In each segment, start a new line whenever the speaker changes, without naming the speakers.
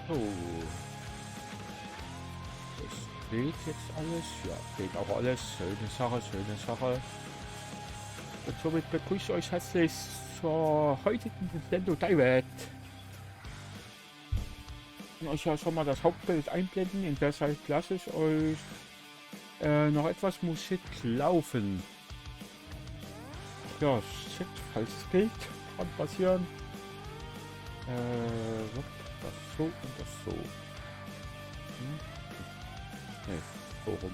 So, das geht jetzt alles. Ja, geht auch alles. Schöne Sache, schöne Sache. Und somit begrüße ich euch herzlich zur heutigen Nintendo Direct. Ich kann euch ja schon mal das Hauptbild einblenden. In der Zeit lasse ich euch noch etwas Musik laufen. Ja, shit, falls es geht, kann passieren. Das so und das so. Ne, so rum.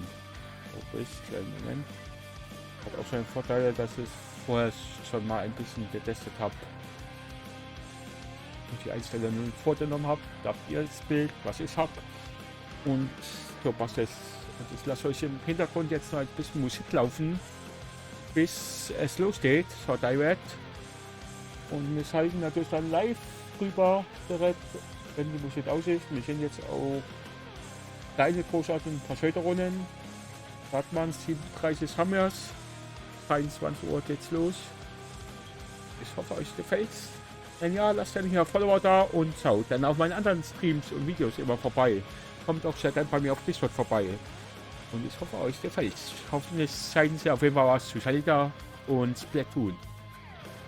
So ist kleinen Moment. Hat auch seinen Vorteil, dass ich vorher schon mal ein bisschen getestet habe. Und die Einstellungen vorgenommen habe. Da habt ihr das Bild, was ich habe. Und so passt es. Und ich lasse euch im Hintergrund jetzt noch ein bisschen Musik laufen, bis es losgeht, so direkt. Und wir schalten natürlich dann live rüber direkt, wenn die Musik aus ist. Wir sind jetzt auch kleine, großartige Verschöderungen. Wartmann 37 haben wir es. 23 Uhr geht's los. Ich hoffe, euch gefällt's. Wenn ja, lasst dann hier Follower da und schaut dann auf meinen anderen Streams und Videos immer vorbei. Kommt auch sehr gerne bei mir auf Discord vorbei. Und ich hoffe, euch gefällt's. Hoffentlich zeigen sie auf jeden Fall was zu Zelda und Splatoon,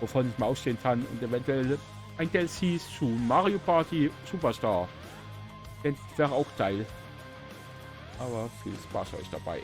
wovon ich mal ausstehen kann, und eventuell ein DLC zu Mario Party Superstar. Das wäre auch geil. Aber viel Spaß euch dabei.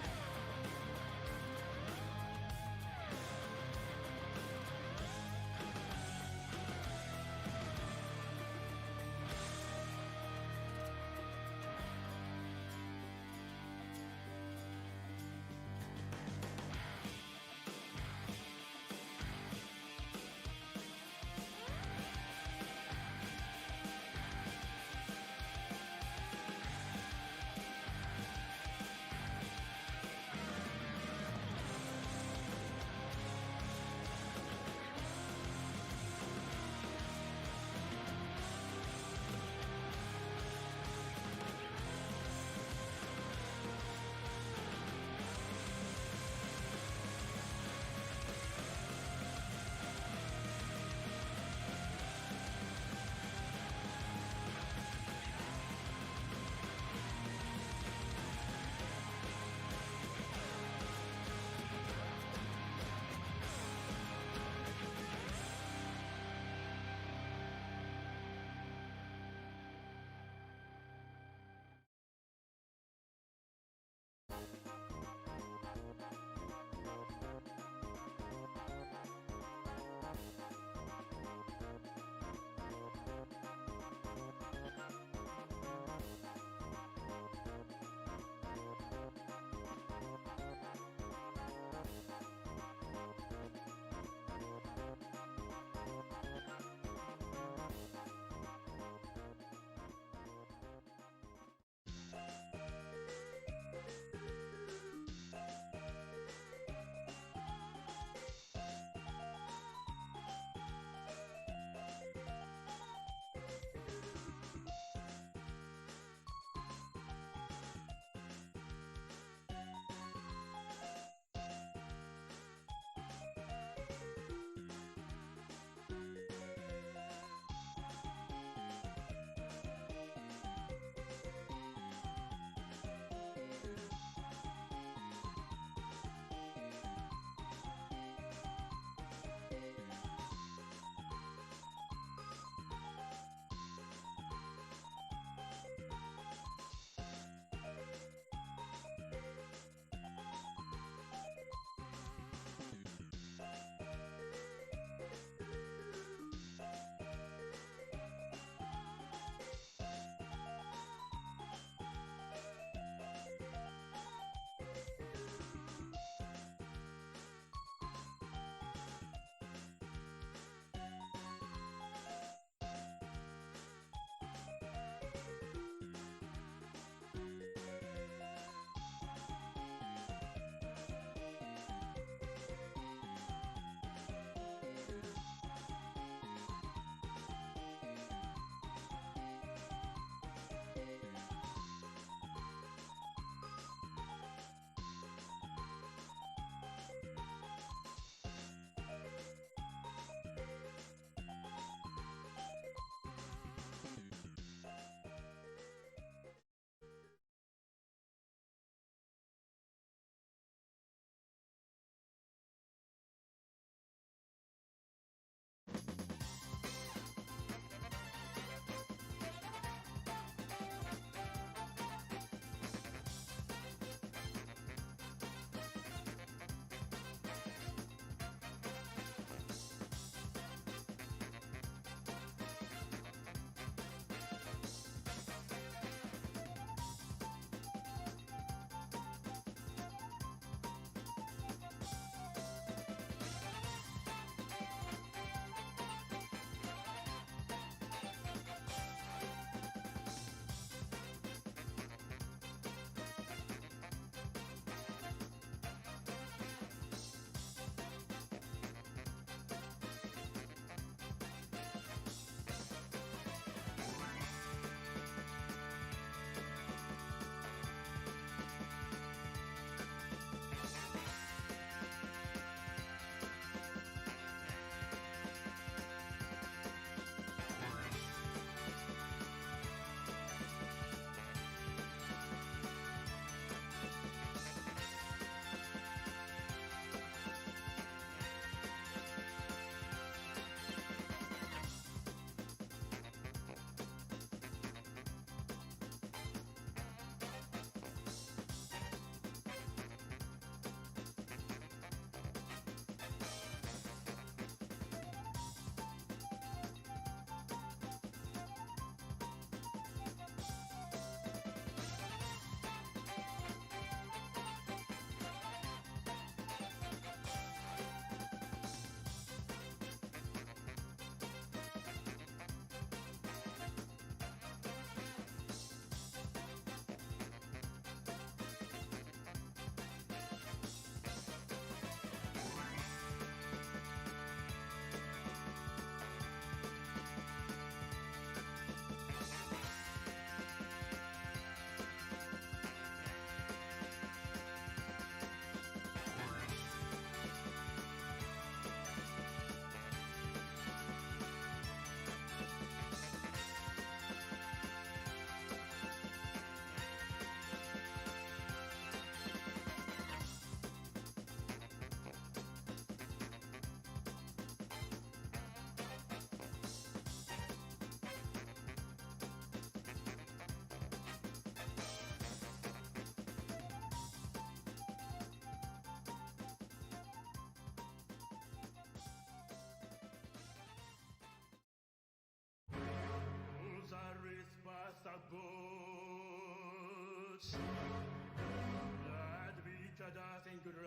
That in grani,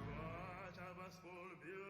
what a blissful beauty,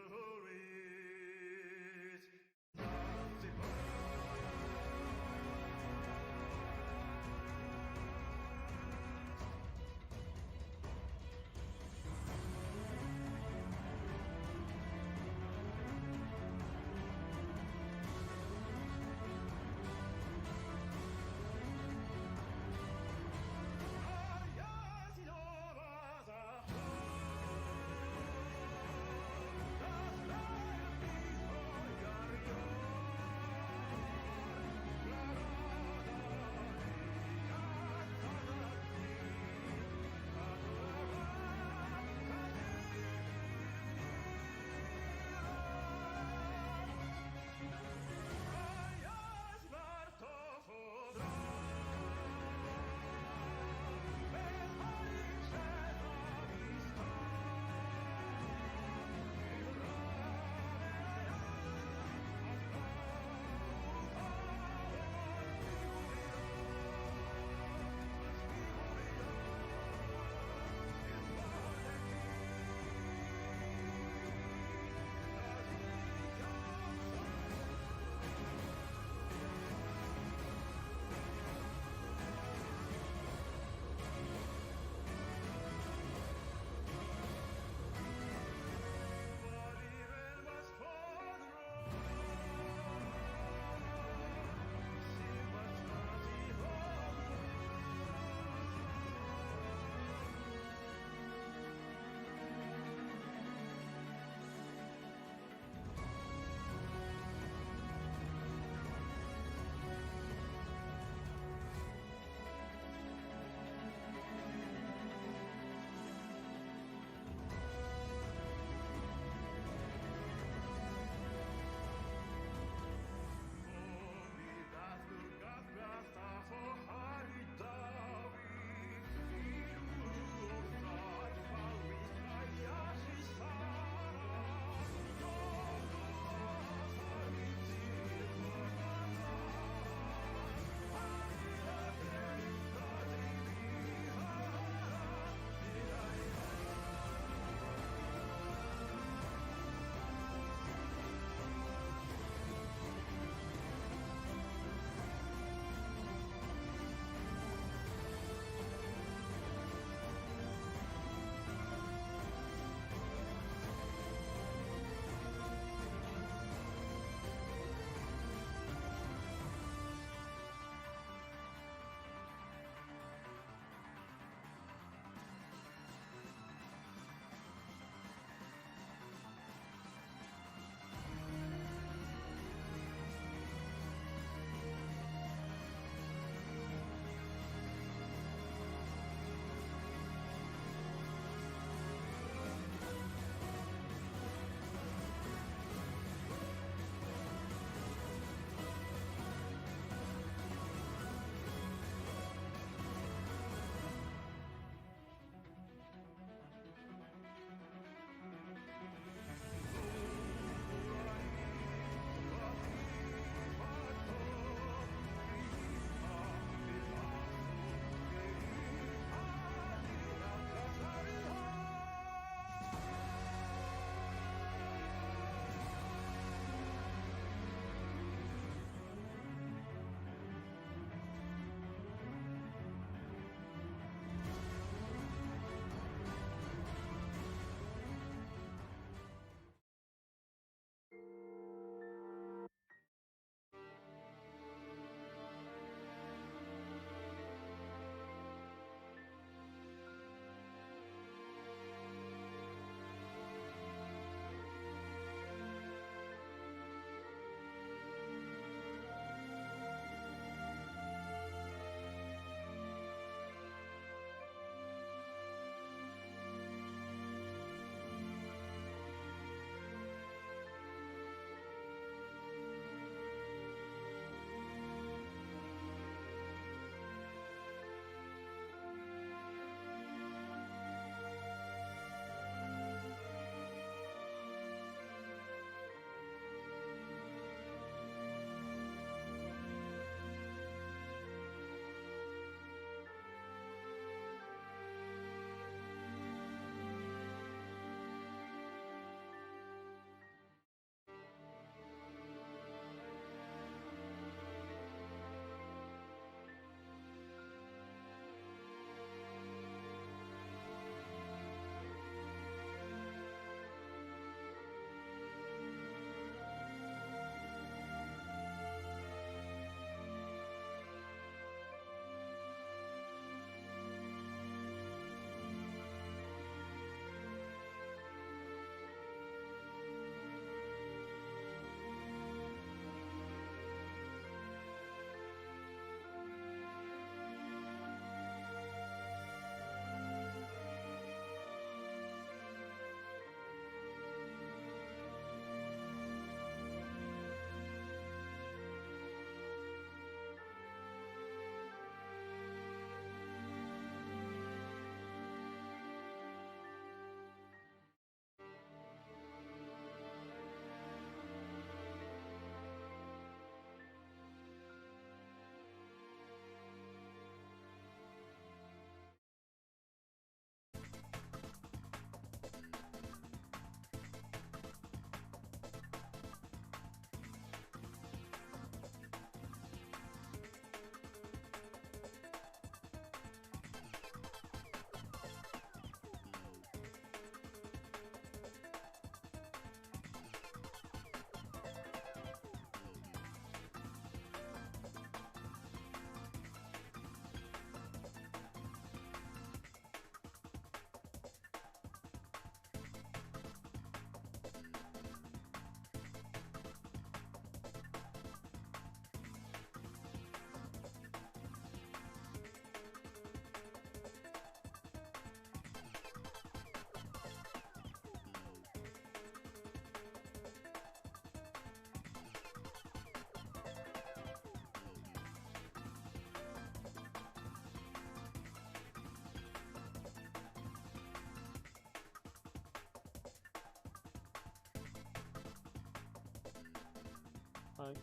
Nein.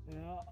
Ja.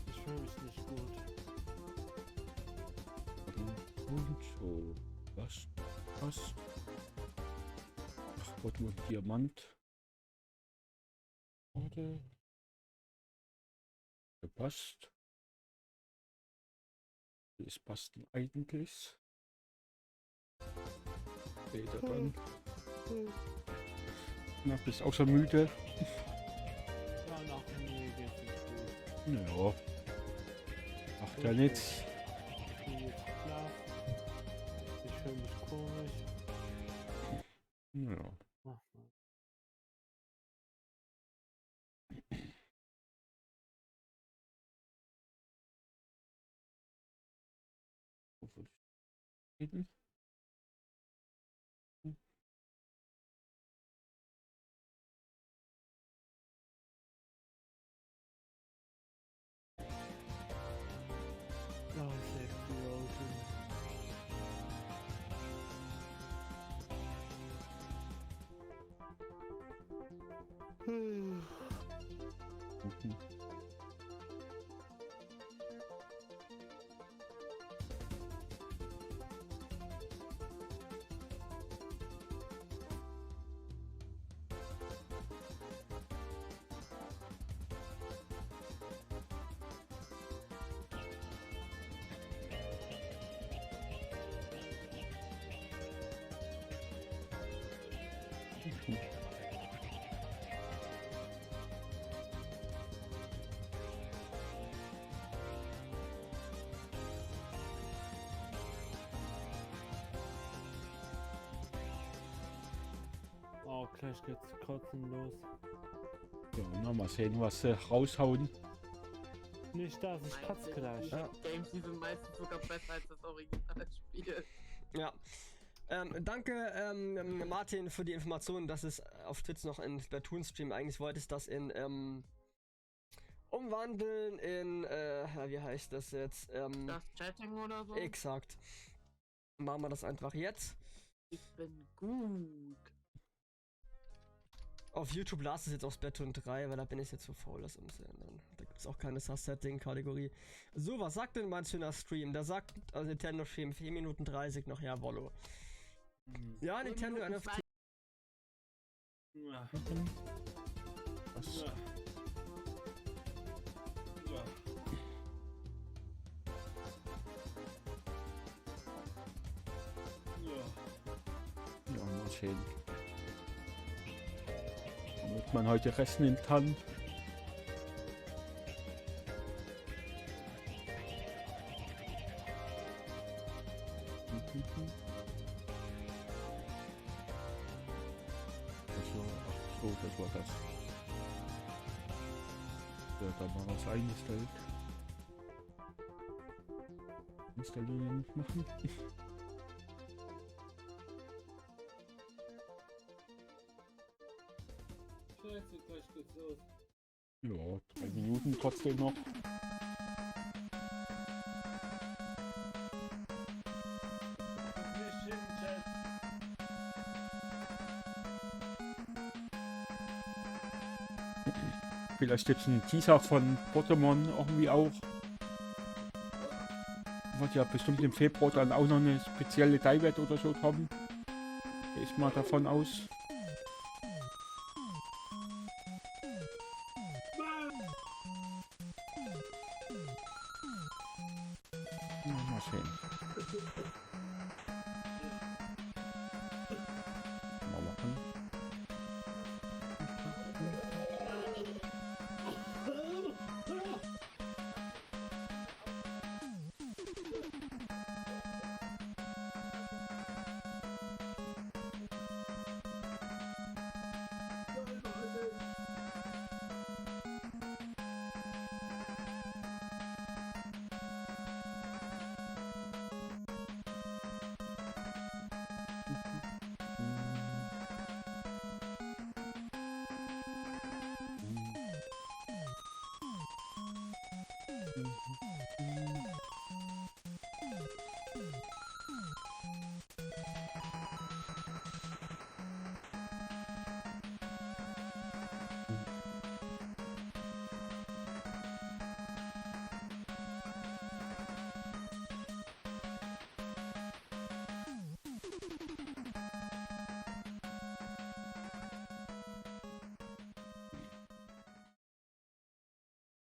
Ich fühle mich nicht gut.
Und so. Was? Was? Ach Gott, nur Diamant. Oder? Passt. Das passt eigentlich. Später dann. Na, bist auch schon müde?
Ja, nach mir geht's nicht gut.
Ja. Macht ja nichts.
Ich bin jetzt klar. Ich fühle mich komisch.
Ja.
Mach mal.
Hin.
Oh, safety open.
Mhm.
Oh, gleich geht's kotzen los.
Ja, na, mal sehen, was sie raushauen.
Nicht das, ich kotze gleich.
Ja. Games, die sind meistens sogar besser als das Originalspiel.
Ja. Danke, Martin, für die Information, dass es auf Twitch noch ein Splatoon-Stream eigentlich wolltest, das in, umwandeln in, wie heißt das jetzt?
Das Chatting oder so?
Exakt. Machen wir das einfach jetzt.
Ich bin gut.
Auf YouTube las es jetzt auf Splatoon 3, weil da bin ich jetzt so faul, das umzuändern. Da gibt es auch keine Setting-Kategorie. So, was sagt denn mein schöner Stream? Der sagt, also Nintendo Stream 4 Minuten 30 noch, jawollo. Ja, Nintendo NFT.
Ja.
Was?
Ja. Ja. Ja.
Ja, mal sehen. Wird man heute rechnen kann. Also, ach so, das war das. Ja, da war was eingestellt. Installieren machen.
Scheiße, gleich geht's los.
Ja, 3 Minuten trotzdem noch.
Nicht im Chat.
Vielleicht gibt es einen Teaser von Pokémon irgendwie auch. Wird ja bestimmt im Februar dann auch noch eine spezielle Divert oder so kommen. Gehe ich mal davon aus. Mal sehen. Mal machen.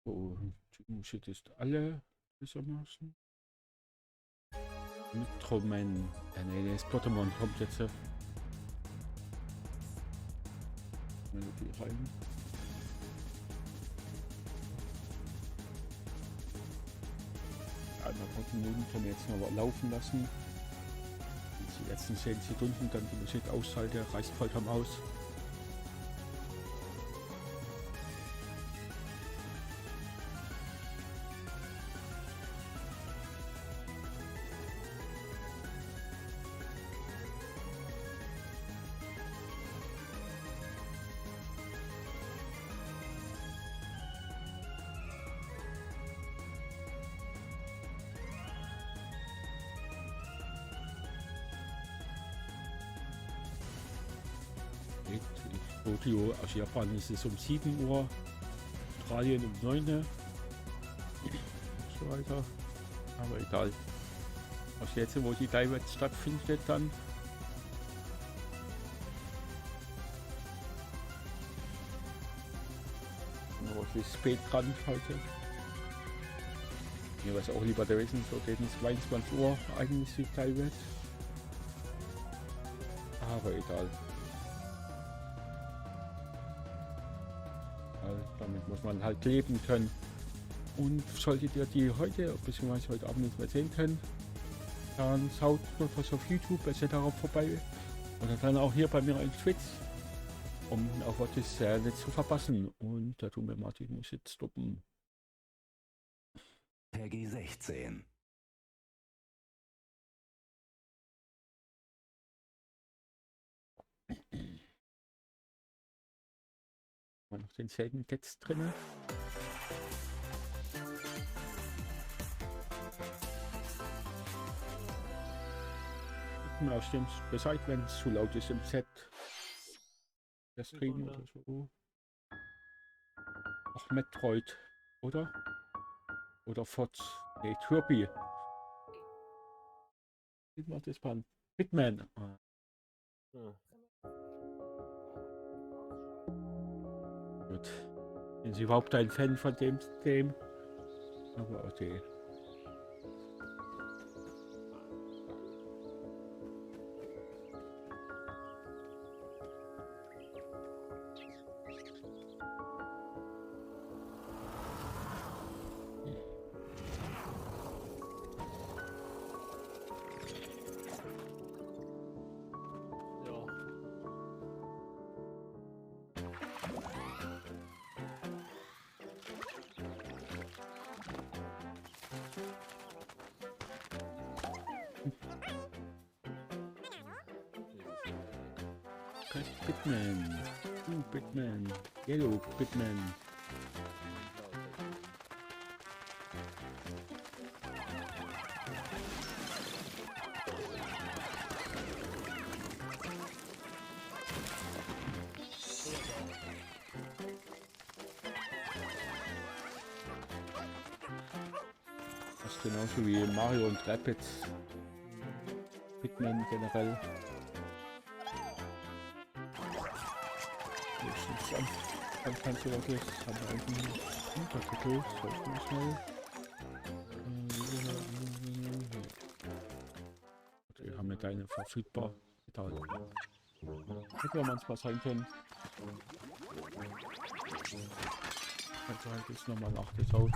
So, die Musik ist alle gewissermaßen. Metroman. Nee, das Pokémon kommt jetzt. Melodie rein. Eineinhalb Minuten können wir jetzt noch laufen lassen. Die letzten 10 Sekunden, dann die Musik ausschalte, reicht vollkommen aus. Tokio, aus Japan ist es um 7 Uhr, Australien um 9 Uhr und so weiter. Aber egal. Aus jetzt, wo die Divert stattfindet, dann. Noch ist spät dran heute. Mir wäre es auch lieber gewesen, so gegen 22 Uhr eigentlich die Divert. Aber egal. Damit muss man halt leben können. Und solltet ihr die heute bzw. heute Abend nicht mehr sehen können, dann schaut was auf YouTube etc. vorbei. Oder dann auch hier bei mir in Twitch, um auch was nicht zu verpassen. Und da tun wir mal die Musik stoppen.
Peggy 16.
Noch den selben Text drin. Aus dem Bescheid, wenn es zu laut ist im Set. Das kriegen oder so. Ach, Metroid, oder? Oder Fotz. Nee, Kirby. Wie macht das Band? Hitman. Ah.
Ja.
Gut. Sind Sie überhaupt ein Fan von dem Game? Aber okay. Bitman. Bitman. Yellow Bitman. Das ist genauso wie Mario und Rabbids. Bitman generell. Dann kannst du wirklich, haben wir eigentlich Untertitel, soll ich mal schnell. deine verfügbar. Hätte ja manchmal sein können. Also halt jetzt nochmal nachgeschaut.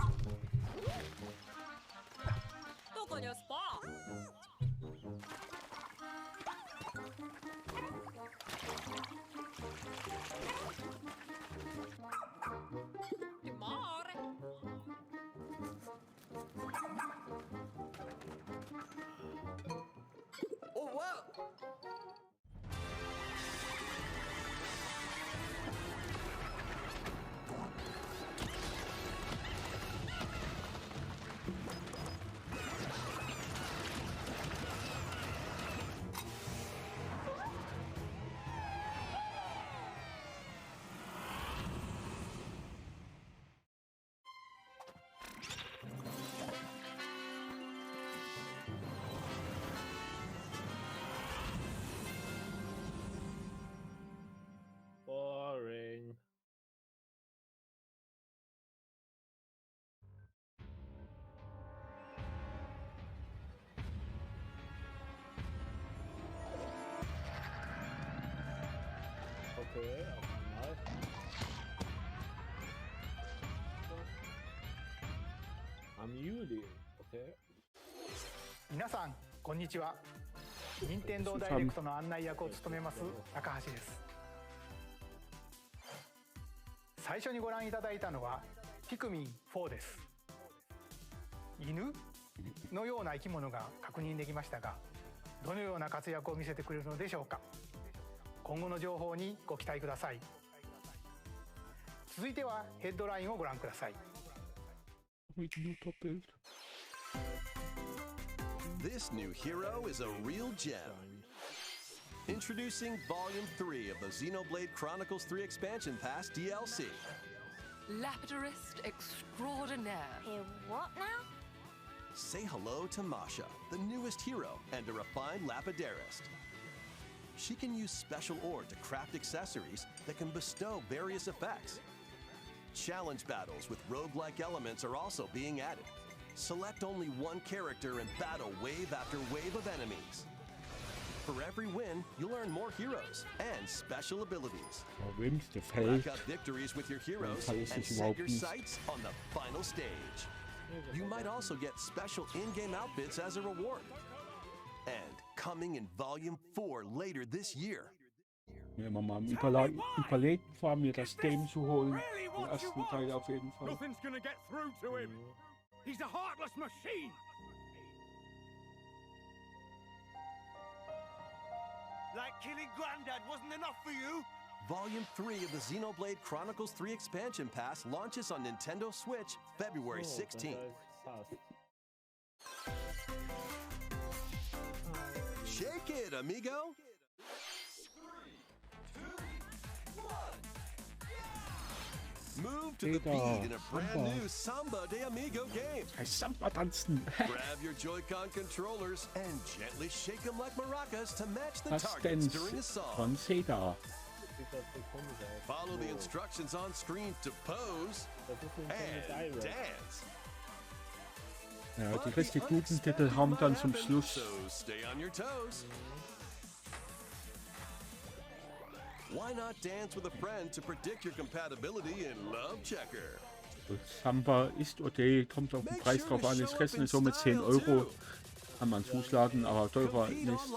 Boring. Okay, auf einmal. I'm Yuli. Okay.
皆さんこんにちは。任天堂ダイレクトの案内役を務めます高橋です。最初にご覧いただいたのはピクミン4です。犬のような生き物が確認できましたが、どのような活躍を見せてくれるのでしょうか。今後の情報にご期待ください。続いてはヘッドラインをご覧ください。
This new hero is a real gem. Introducing Volume 3 of the Xenoblade Chronicles 3 Expansion Pass DLC.
Lapidarist extraordinaire.
Hey, what now?
Say hello to Masha, the newest hero and a refined Lapidarist. She can use special ore to craft accessories that can bestow various effects. Challenge battles with roguelike elements are also being added. Select only one character and battle wave after wave of enemies. For every win, you'll earn more heroes and special abilities. Rack up victories with your heroes and set your sights on the final stage. You might also get special in-game outfits as a reward. And coming in Volume 4 later this year.
Wenn wir mal überlegt war, mir das Game zu holen. Den ersten Teil auf jeden Fall.
Nothing's gonna get through to him. He's a heartless machine.
Like killing Granddad wasn't enough for you?
Volume 3 of the Xenoblade Chronicles 3 Expansion Pass launches on Nintendo Switch February 16th. Shake it, amigo! Move to the beat in a brand new Samba de Amigo game.
Samba tanzen.
Grab your Joy-Con controllers and gently shake them like maracas to match the targets during a song.
Von Sega.
Follow the instructions on screen to pose and dance.
Ja, die richtig guten Titel haben dann zum Schluss.
So stay on your toes. Why not dance with a friend to predict your compatibility in Love Checker?
Samba ist okay, kommt auf den Preis drauf an. Es kostet so mit 10 €. Kann man zuschlagen, aber teurer nicht. Das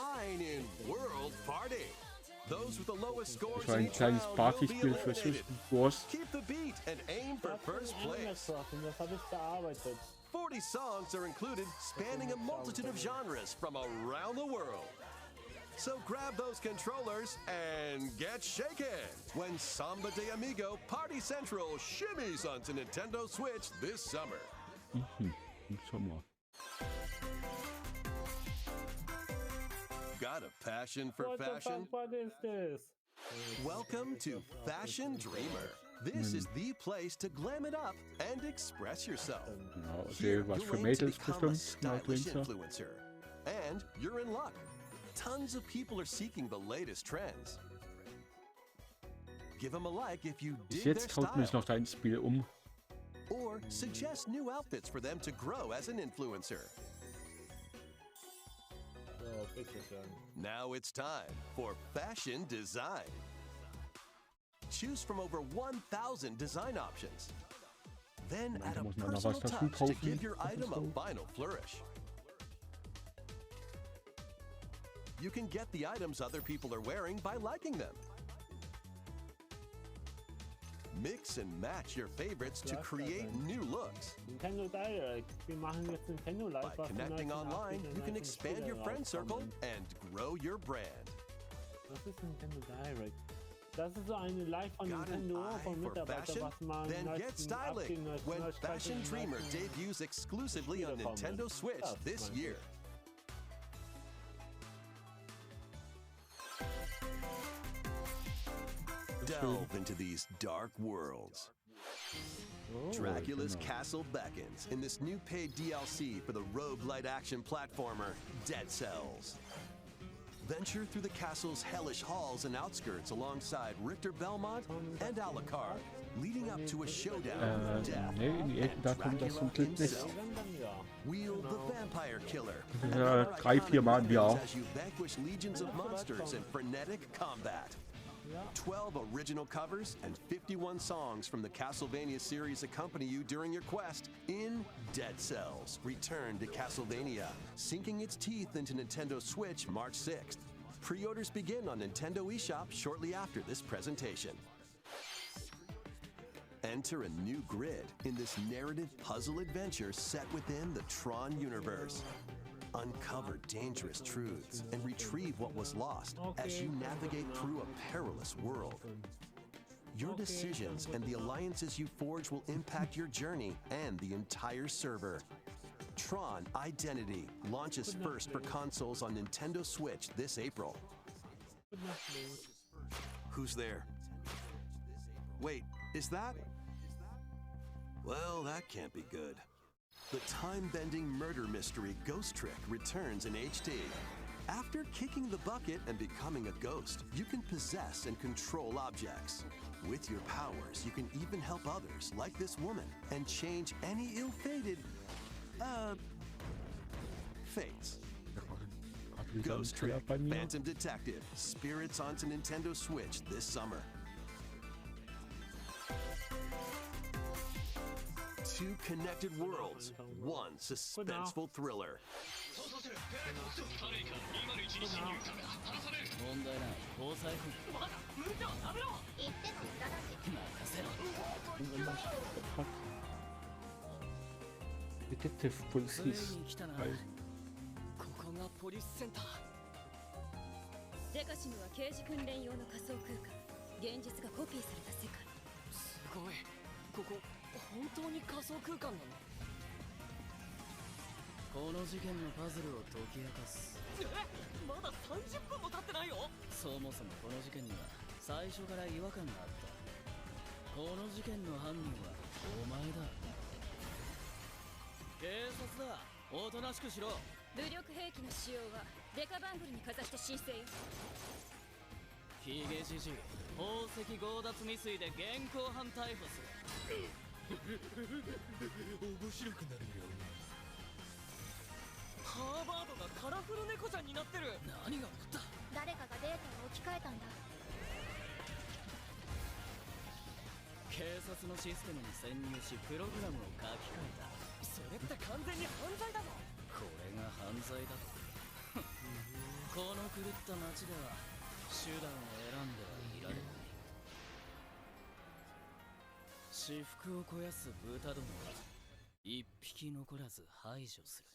war ein kleines Partyspiel für zwischendurch.
40 songs are included, spanning a multitude of genres from around the world. So grab those controllers and get shaken when Samba de Amigo Party Central shimmies onto Nintendo Switch this summer. Got a passion for fashion?
What is this?
Welcome to Fashion Dreamer. This is the place to glam it up and express yourself. Here,
was für
you'll aim to
Mädels
become a
bestimmt,
stylish
Influencer.
influencer. And you're in luck. Tons of people are seeking the latest trends. Give them a like if you dig their
Jetzt haut mich
style.
noch dein Spiel um.
Or suggest new outfits for them to grow as an influencer.
So, Bitteschön.
Now it's time for fashion design. Choose from over 1,000 design options. Then add a
muss man noch
personal
was dazu
touch to
kaufen.
give your
Das ist
item a
so.
final flourish. You can get the items other people are wearing by liking them. Mix and match your favorites to create new looks.
Nintendo Direct. Wir machen jetzt Nintendo Live.
By
was
connecting
1980
online, you can
neue
expand
Spiele
your friend circle
rauskommen.
and grow your brand.
Das ist Nintendo Direct. Das ist so eine Live von
Got an
Nintendo
eye
von
for
Mitarbeitern,
fashion?
was mal
Then get styling when Fashion Dreamer debuts exclusively on Nintendo Switch this year. Delve into these dark worlds. Dracula's castle beckons in this new paid DLC for the roguelite action platformer Dead Cells. Venture through the castle's hellish halls and outskirts alongside Richter Belmont and Alucard, leading up to a showdown with death
Nee, in die Ecken, da
and
kommt das
Dracula
zum Glück nicht.
himself. Wield the vampire killer.
Ja, 3-4 Mal im Jahr.
As you vanquish legions of monsters in frenetic combat. 12 original covers and 51 songs from the Castlevania series accompany you during your quest in Dead Cells. Return to Castlevania, sinking its teeth into Nintendo Switch March 6th. Pre-orders begin on Nintendo eShop shortly after this presentation. Enter a new grid in this narrative puzzle adventure set within the Tron universe. Uncover dangerous truths and retrieve what was lost as you navigate through a perilous world. Your decisions and the alliances you forge will impact your journey and the entire server. Tron Identity launches first for consoles on Nintendo Switch this April. Who's there? Wait, is that? Well, that can't be good. The time-bending murder mystery Ghost Trick returns in HD. After kicking the bucket and becoming a ghost, you can possess and control objects. With your powers, you can even help others, like this woman, and change any ill-fated, fates. Ghost Trick,
bei mir.
Phantom Detective, spirits onto Nintendo Switch this summer. Two connected worlds, one suspenseful thriller.
Detective Police.
デカシムは刑事訓練用の仮想空間。現実がコピーされた世界。
すごい。ここ本当に仮想空間なの？この事件のパズルを解き明かす。まだ30分も経ってないよ。そもそもこの事件には最初から違和感があった。この事件の犯人はお前だ。警察だ。おとなしくしろ。
武力兵器の使用はデカバングルにかざして申請よ。
ヒゲじじい、宝石強奪未遂で現行犯逮捕する。面白くなるよ。ハーバードがカラフル猫ちゃんになってる。何が起こった？
誰かがデータを置き換えたんだ。
警察のシステムに潜入しプログラムを書き換えた。それって完全に犯罪だぞ。これが犯罪だと。この狂った街では手段を選んではいられない。私腹を肥やす豚どもは一匹残らず排除する。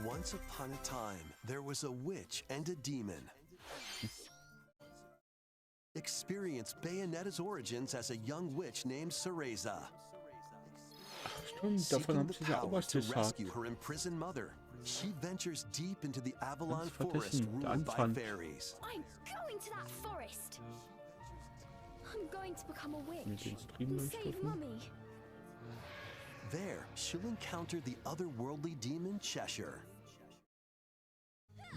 Once upon a time, there was a witch and a demon. Experience Bayonetta's origins as a young witch named Cereza.
Stimmt, davon
Seeking
haben
the
sie ja auch
power
was
to
gesagt.
rescue her imprisoned mother, she ventures deep into the Avalon
Ganz
Forest
vergessen, der
ruled by
Anfang.
fairies.
I'm going to that forest. I'm going to become a
Mit
witch
den Stream
and save
durchgucken.
Mummy.
There, she'll encounter the otherworldly demon Cheshire.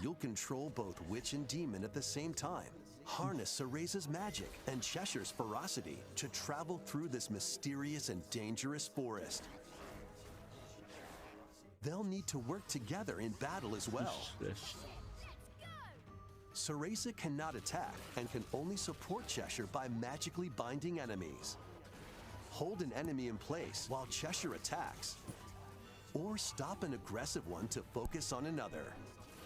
You'll control both witch and demon at the same time. Harness Cereza's magic and Cheshire's ferocity to travel through this mysterious and dangerous forest. they'll need to work together in battle as well. Cereza cannot attack and can only support Cheshire by magically binding enemies. Hold an enemy in place while Cheshire attacks, or stop an aggressive one to focus on another.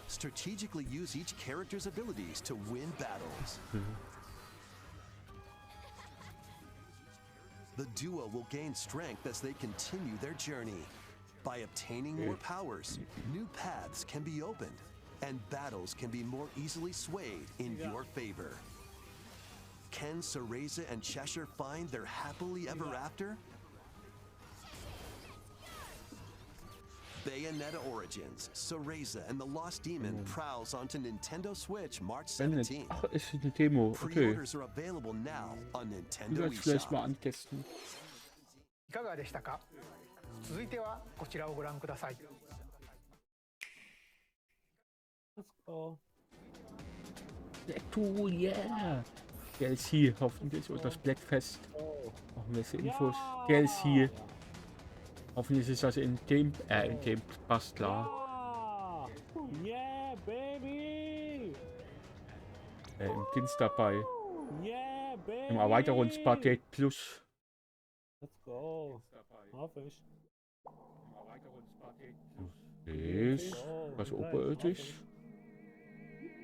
Strategically use each character's abilities to win battles. The duo will gain strength as they continue their journey. By obtaining more powers, new paths can be opened, and battles can be more easily swayed in your favor. Can Cereza and Cheshire find their happily ever after? Bayonetta Origins, Cereza and the Lost Demon prowls onto Nintendo Switch March 17th.
Ach, ist eine Demo. Okay.
Pre-orders are available now on
Ich
Nintendo
werde es vielleicht mal
eShop.
antesten.
いかがでしたか。続いてはこちらをご覧ください。
Let's go.
Blackpool, yeah! DLC, hoffentlich. Und das Blackfest. Auch Messe-Infos. DLC. Hoffentlich ist das in dem passt klar.
Yeah, baby!
Im Dienst dabei.
Yeah, baby!
Im Erweiterungspaket Plus.
Let's go. Hoffe ich.
Ist was oberirdisch?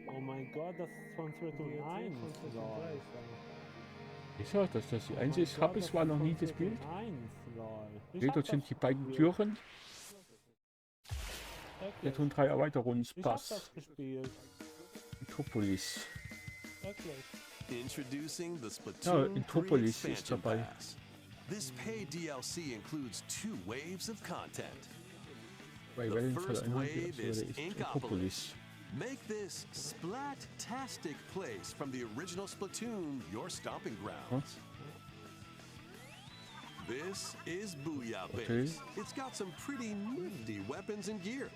Oh mein Gott, das ist von 2001.
Ist ja, dass das die einzige ist. Habe ich zwar noch nie gespielt. Okay, dort sind die beiden Türen. Jetzt und 3 Erweiterungspass. Metropolis.
Introducing the
Ja,
Splatoon 3
Metropolis ist
expansion
dabei.
pass. This paid DLC includes 2 waves of content.
Bei
The
Wellen
first
voller Inhalte,
wave
also
is
der ist
Inkopolis.
Metropolis.
Make this splat-tastic place from the original Splatoon your stomping grounds. This is Booyah Base. It's got some pretty nifty weapons and gear.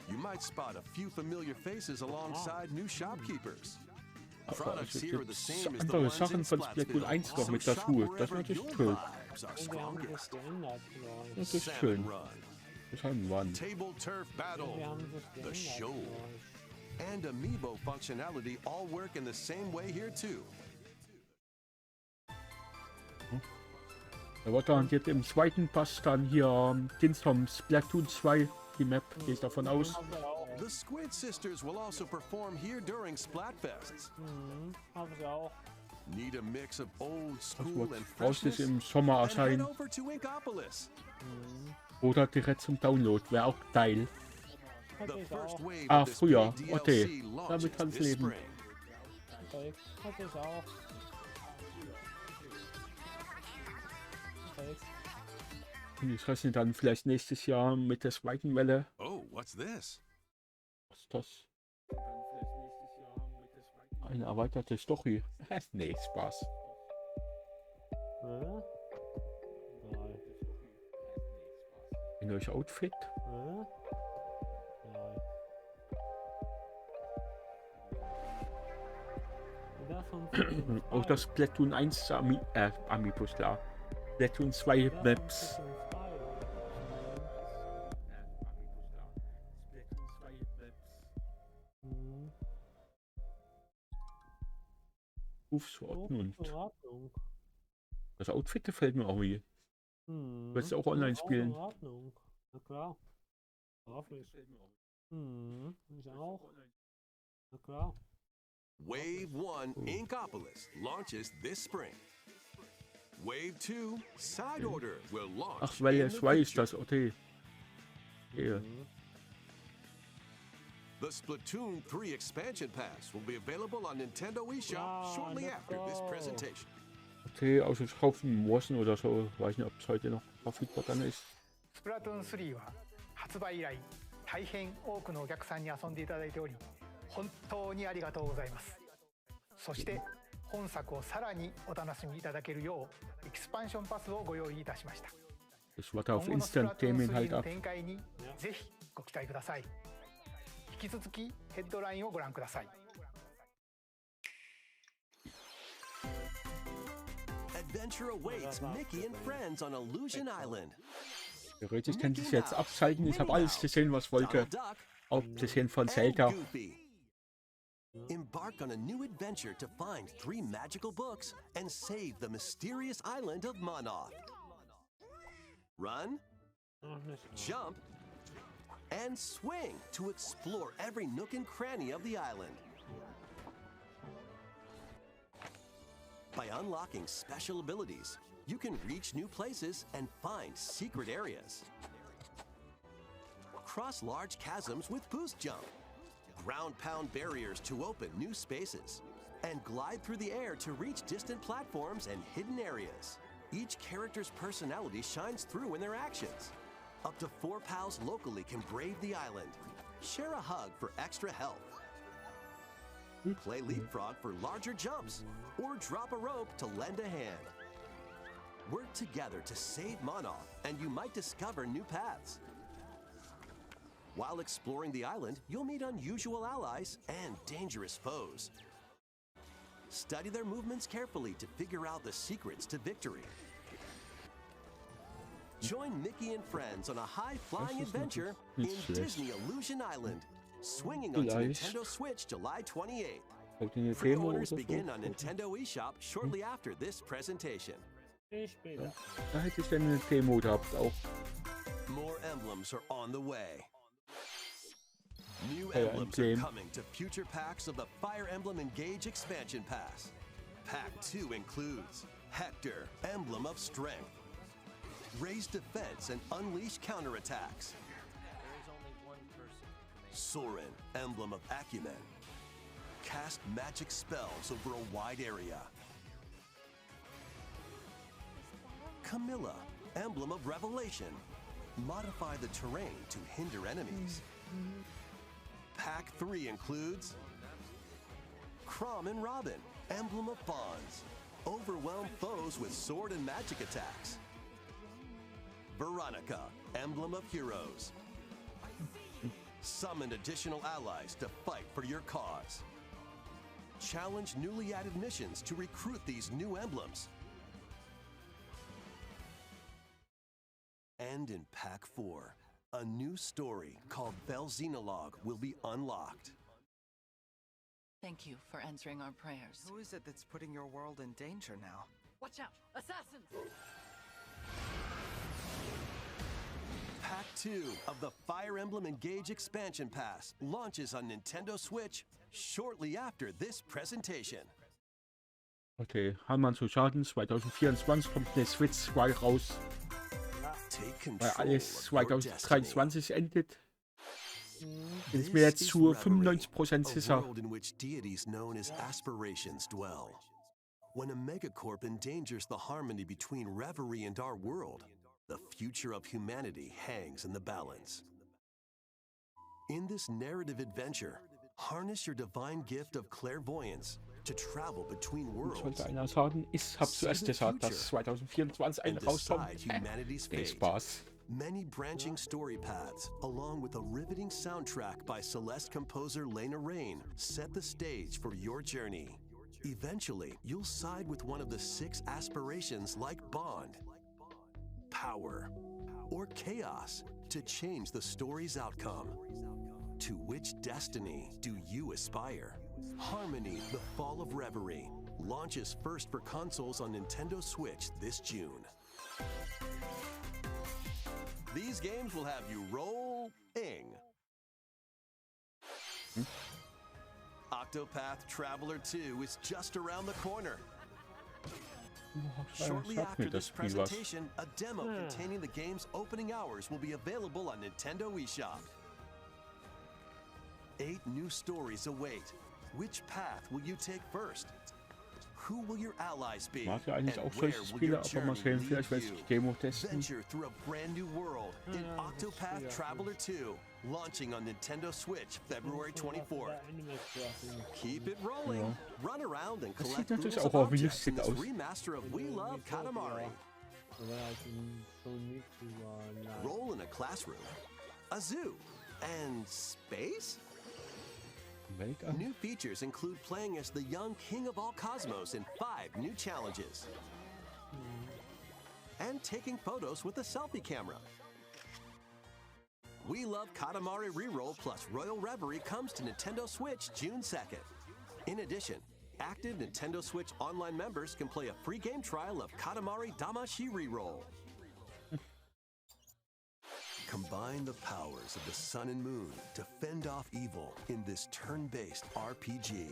You might spot a few familiar faces alongside new shopkeepers. Products
Also
here are the
gibt's
same as the
andere
ones in
Sachen von Splatoon
Splatsville.
1 noch
Some
mit dazu. Das ist
shop
natürlich
wherever
toll.
your vibes are
Wir haben das
strongest.
geändert,
Das ist
Salmon
schön.
Run,
Das haben wir.
Table Turf Battle,
Wir haben das
The
geändert.
Show, and Amiibo functionality all work in the same way here too.
Da wird dann jetzt im zweiten Pass dann hier Dienst vom Splatoon 2 die Map, gehe ich davon aus.
The Squid Sisters will also perform here during Splatfests.
Haben sie auch.
Need a mix of old
Das
school
wird
and
voraussichtlich
freshness?
im Sommer
Then head
erscheinen.
over to Inkopolis.
Oder direkt zum Download, wäre auch geil.
Hatte
The
ich
first
auch.
wave
Ah,
of this
früher.
big
Okay.
DLC launches
Damit kann's
this
leben.
spring.
Hatte ich auch. Perfekt.
Und ich rechne dann vielleicht nächstes Jahr mit der zweiten Welle.
Oh, what's this?
Was ist das? Eine erweiterte Story. Nee, Spaß.
Nein.
Ein neues Outfit.
Nein. Davon
Auch das Splatoon 1 Amiibos, klar. Splatoon 2 Maps. Berufsordnung.
Ordnung.
Das Outfit gefällt mir auch wie. Du willst auch online spielen.
In Ordnung. Na klar. Hoffe ich. Ich auch. Na klar.
Wave 1 Inkopolis launches this spring. Wave 2 Side Order will launch.
Ach, weil
in
es
the
weiß,
future.
das okay. Hier.
The Splatoon 3 expansion pass will be available on Nintendo eShop shortly
let's
after this
go.
presentation.
Okay, also ich kaufe Morsen oder so. Weiß nicht, ob es heute noch verfügbar dann ist.
スプラトゥーン3は発売以来大変多くのお客さんに遊んでいただいており本当にありがとうございます。そして本作をさらにお楽しみいただけるようエキスパンションパスをご用意いたしました。
Das warte
今
auf
後のスプラ
Instant
トゥーン
Gaming
3
halt
の
ab.
展開にぜひご期待ください。引き続きヘッドラインをご覧ください。
Adventure awaits Mickey and friends on Illusion Island.
Theoretisch könnte ich jetzt abschalten. Ich habe alles gesehen, was wollte. Abgesehen von Zelda.
Embark on a new adventure to find 3 magical books and save the mysterious island of Monoth. Run, jump, and swing to explore every nook and cranny of the island. By unlocking special abilities, you can reach new places and find secret areas. Cross large chasms with boost jump. Ground-pound barriers to open new spaces. And glide through the air to reach distant platforms and hidden areas. Each character's personality shines through in their actions. Up to 4 pals locally can brave the island. Share a hug for extra health. Play leapfrog for larger jumps, or drop a rope to lend a hand. Work together to save Monoth, and you might discover new paths. While exploring the island, you'll meet unusual allies and dangerous foes. Study their movements carefully to figure out the secrets to victory. Join Mickey and friends on a high-flying adventure in Disney Illusion Island, swinging onto Nintendo Switch July 28th. Pre-orders begin on Nintendo eShop shortly after this presentation.
Da hätte ich dann eine Demo gehabt auch.
More emblems are on the way. New emblems are coming to future packs of the Fire Emblem Engage Expansion Pass. Pack 2 includes Hector, Emblem of Strength, Raise Defense and Unleash Counterattacks, Soren, Emblem of Acumen, Cast magic spells over a wide area, Camilla, Emblem of Revelation, modify the terrain to hinder enemies. Pack 3 includes Crom and Robin, Emblem of Bonds, overwhelm foes with sword and magic attacks. Veronica, Emblem of Heroes, summon additional allies to fight for your cause. Challenge newly added missions to recruit these new emblems. And in Pack 4, a new story called Vel'Xenologue will be unlocked.
Thank you for answering our prayers.
Who is it that's putting your world in danger now?
Watch out! Assassins!
Pack 2 of the Fire Emblem Engage Expansion Pass launches on Nintendo Switch shortly after this presentation.
Okay, Hammer zu Schaden. 2024 kommt eine Switch 2 raus. Weil alles 2023 endet. Bin ich mir jetzt zu 95% sicher.
When a megacorp endangers the harmony between Reverie and our world, the future of humanity hangs in the balance. In this narrative adventure, harness your divine gift of clairvoyance to travel between worlds.
Sollte einer sagen, ich habe zuerst gesagt, dass 2024 ein rauskommt. Nee, Spaß.
Many branching story paths, along with a riveting soundtrack by Celeste composer Lena Raine, set the stage for your journey. Eventually, you'll side with one of the 6 aspirations like Bond, Power, or Chaos to change the story's outcome. To which destiny do you aspire? Harmony: The Fall of Reverie launches first for consoles on Nintendo Switch this June. These games will have you roll-ing. Octopath Traveler 2 is just around the corner. Shortly after this presentation, a demo containing the game's opening hours will be available on Nintendo eShop. 8 new stories await. Which path will you take first? Who will your allies be?
Mag ja eigentlich auch solche Spiele, aber mal sehen, vielleicht werde ich die Demo testen.
Venture through a brand new world in Octopath Traveler 2, launching on Nintendo Switch February 24th. Keep it rolling. Run around and collect boosts of objects in this remaster of We Love Katamari. Roll in a classroom, a zoo, and space? New features include playing as the young king of all cosmos in 5 new challenges. And taking photos with a selfie camera. We Love Katamari Reroll plus Royal Reverie comes to Nintendo Switch June 2nd. In addition, active Nintendo Switch Online members can play a free game trial of Katamari Damashi Reroll. Combine the powers of the sun and moon to fend off evil in this turn-based RPG.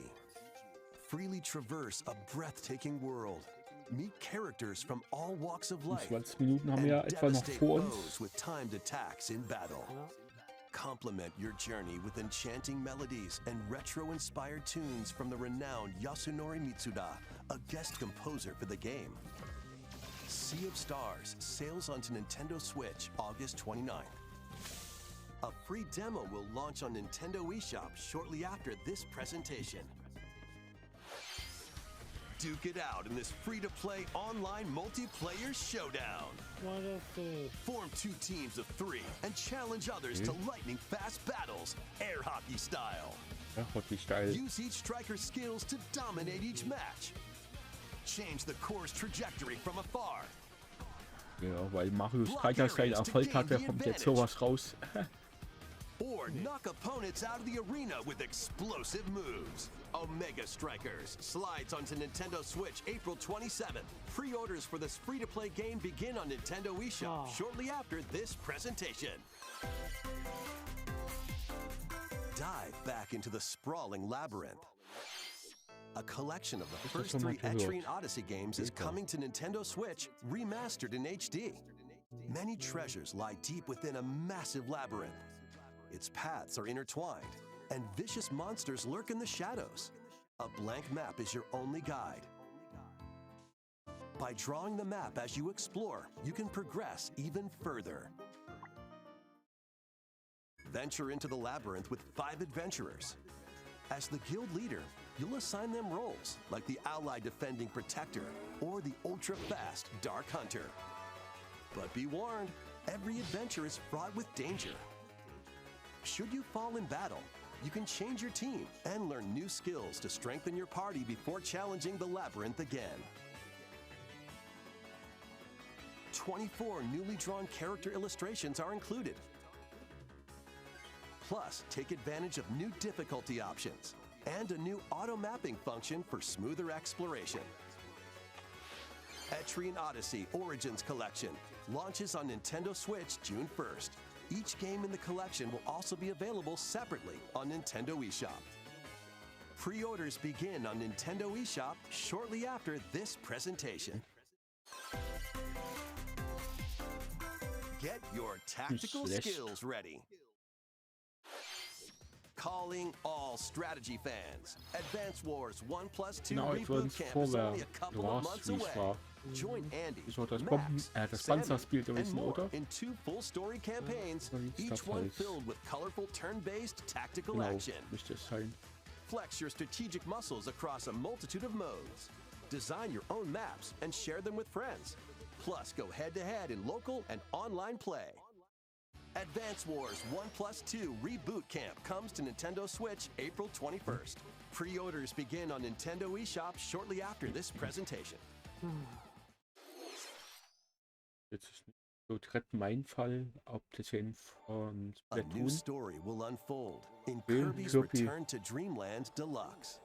Freely traverse a breathtaking world. Meet characters from all walks of life.
20 Minuten haben wir
And
etwa noch
devastate
vor uns.
foes with timed attacks in battle. Complement your journey with enchanting melodies and retro-inspired tunes from the renowned Yasunori Mitsuda, a guest composer for the game. Sea of Stars sails onto Nintendo Switch August 29th. A free demo will launch on Nintendo eShop shortly after this presentation. Duke it out in this free-to-play online multiplayer showdown.
What is this?
Form 2 teams of 3 and challenge others to lightning-fast battles, air hockey style.
Ja, Hockey Style.
Use each striker's skills to dominate each match. Change the course trajectory from afar.
Ja, weil Mario Striker seinen Erfolg hatte, kommt jetzt sowas raus.
Or knock opponents out of the arena with explosive moves. Omega Strikers slides onto Nintendo Switch April 27th. Pre-orders for this free-to-play game begin on Nintendo eShop shortly after this presentation. Dive back into the sprawling labyrinth. A collection of the first 3 Etrian Odyssey games is coming to Nintendo Switch, remastered in HD. Many treasures lie deep within a massive labyrinth. Its paths are intertwined, and vicious monsters lurk in the shadows. A blank map is your only guide. By drawing the map as you explore, you can progress even further. Venture into the labyrinth with 5 adventurers. As the guild leader, you'll assign them roles, like the ally defending protector or the ultra-fast dark hunter. But be warned, every adventure is fraught with danger. Should you fall in battle, you can change your team and learn new skills to strengthen your party before challenging the labyrinth again. 24 newly drawn character illustrations are included. Plus, take advantage of new difficulty options and a new auto-mapping function for smoother exploration. Etrian Odyssey Origins Collection launches on Nintendo Switch June 1st. Each game in the collection will also be available separately on Nintendo eShop. Pre-orders begin on Nintendo eShop shortly after this presentation. Get your tactical skills ready. Calling all strategy fans. Advance Wars 1+2 Reboot Camp is only a couple of months away. Join Andy, Max, Sam, and more in 2 full story campaigns, each one filled with colorful turn-based tactical action. Flex your strategic muscles across a multitude of modes. Design your own maps and share them with friends. Plus, go head-to-head in local and online play. Advance Wars 1+2 Reboot Camp comes to Nintendo Switch April 21st. Pre-orders begin on Nintendo eShop shortly after this presentation.
Jetzt ist so direkt mein Fall, abgesehen von
A new
Splatoon.
story will unfold in Kirby's Return to Dreamland Deluxe.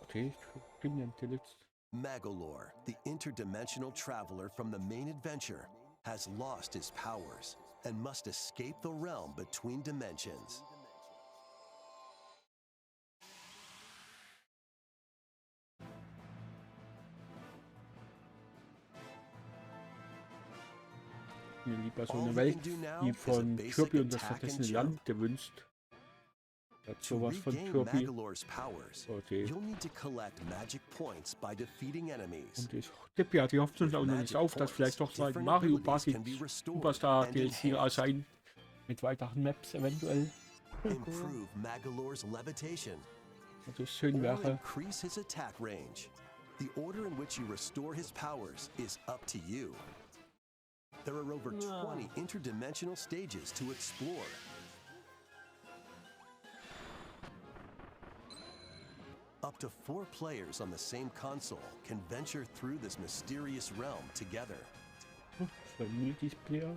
Okay, Dreamland Deluxe.
Magolor, the interdimensional traveler from the main adventure, has lost his powers and must escape the realm between dimensions.
Mir lieber so eine Welt wie von Kirby und das vergessene Land gewünscht. Hat sowas von Kirby. Okay. Und ich tippe ja die Hoffnung auch noch nicht auf, dass vielleicht doch so ein Mario Party Superstar DLC erscheint. Mit weiteren Maps eventuell. Also schön wäre.
The order in which you restore his powers is up to you. There are over 20 interdimensional stages to explore. Up to 4 players on the same console can venture through this mysterious realm together.
Für Multiplayer.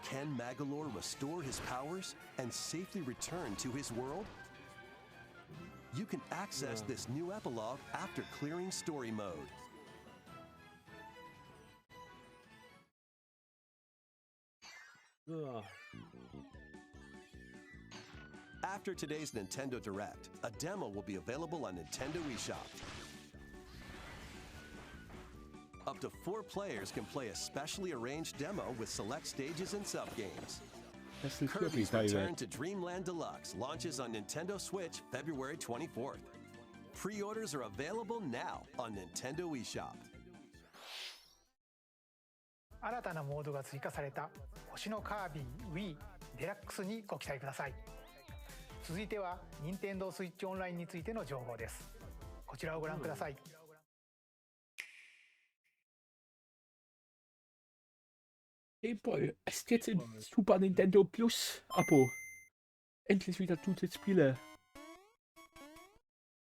Can Magalore restore his powers and safely return to his world? You can access this new epilogue after clearing story mode. After today's Nintendo Direct, a demo will be available on Nintendo eShop. Up to 4 players can play a specially arranged demo with select stages and sub-games. Kirby's Return to Dreamland Deluxe launches on Nintendo Switch February 24th. Pre-orders are available now on Nintendo eShop.
新たなモードが追加された星のカービィ Wii デラックスにご期待ください。続いては任天堂スイッチオンラインについての情報です。こちらをご覧ください。
Game Boy, es ist jetzt im Super Nintendo Plus Abo. Endlich wieder gute Spiele.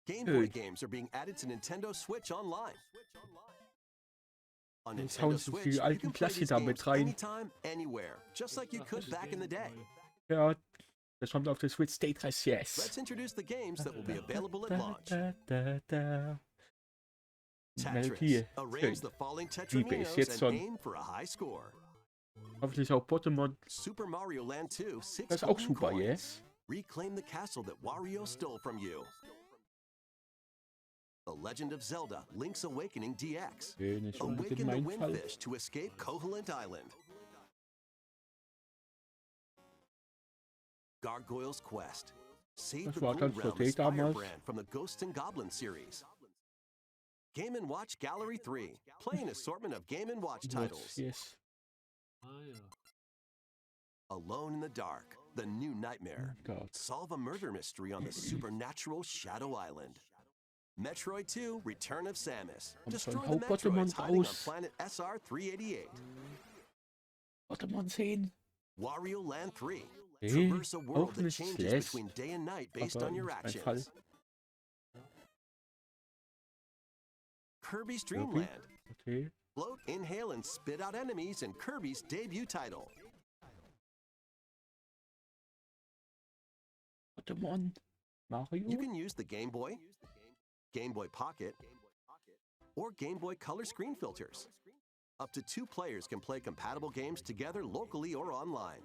Game Boy games are being added to Nintendo Switch Online. On
Jetzt hauen
Nintendo
sie
Switch,
die
you
alten
can play these
Klassiker
games
mit rein.
anytime, anywhere, just like you could back in the day.
Ja, das kommt auf der Switch State Race, yes.
Let's introduce the games that will be available at launch.
Melodie.
Tetris. Arrange the falling
Liebe ich jetzt
tetraminos
schon.
and aim for a high score.
Hoffentlich auch Pokémon.
Super Mario Land 2, 6
Das ist auch
golden
super,
coins.
yes.
Reclaim the castle that Wario stole from you. The Legend of Zelda, Link's Awakening DX.
Okay, nicht unbedingt
Awaken the
mein Fall.
Windfish to escape Koholint Island. Gargoyle's Quest. Save
Das
the
war
Blue
ganz
Realm
okay damals.
Firebrand from the Ghosts and Goblins series. Game & Watch Gallery 3. Play an assortment of Game & Watch titles.
Yes.
Alone in the Dark, The New Nightmare.
God.
Solve a murder mystery on the supernatural Shadow Island. Metroid 2, Return of Samus.
Kommt
Destroy
schon
the
Hauptpokémon
Metroids hiding on
raus.
planet SR-388.
Pokémon sehen.
Wario Land 3.
Okay,
Traverse a world
auch
that
nicht
changes
schlecht.
between day and night based
Aber
on your
nicht mein Fall.
actions. Kirby's Dream Land.
Okay.
Float, inhale, and spit out enemies in Kirby's debut title.
Pokémon. Mario.
You can use the Game Boy, Game Boy Pocket, or Game Boy Color screen filters. Up to 2 players can play compatible games together locally or online.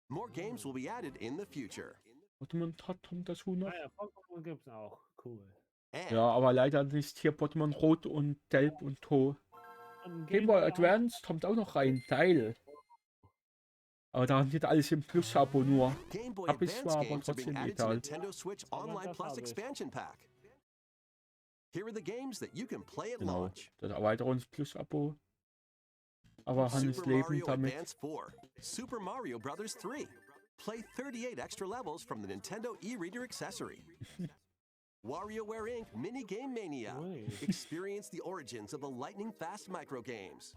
More games will be added in the future.
Pokémon kommt dazu noch.
Ja, Pokémon gibt's auch. Cool.
And
Ja, aber leider nicht hier Pokémon Rot und Gelb und To. Game Boy Advance kommt auch noch rein. Geil. Aber da steht alles im Plus-Abo nur.
Game Boy
Hab ich
Advance
zwar, aber
games are being
trotzdem
added to
egal.
Nintendo Switch Online Plus Expansion Pack. Here are the games that you can play at
Genau.
launch.
Das Erweiterungs-Plus-Abo. Aber Hannes
Super
Leben
Mario
damit.
Advance 4, Super Mario Bros. 3. Play 38 extra levels from the Nintendo e-reader accessory. WarioWare Inc. Mini Game Mania. Experience the origins of the lightning-fast microgames.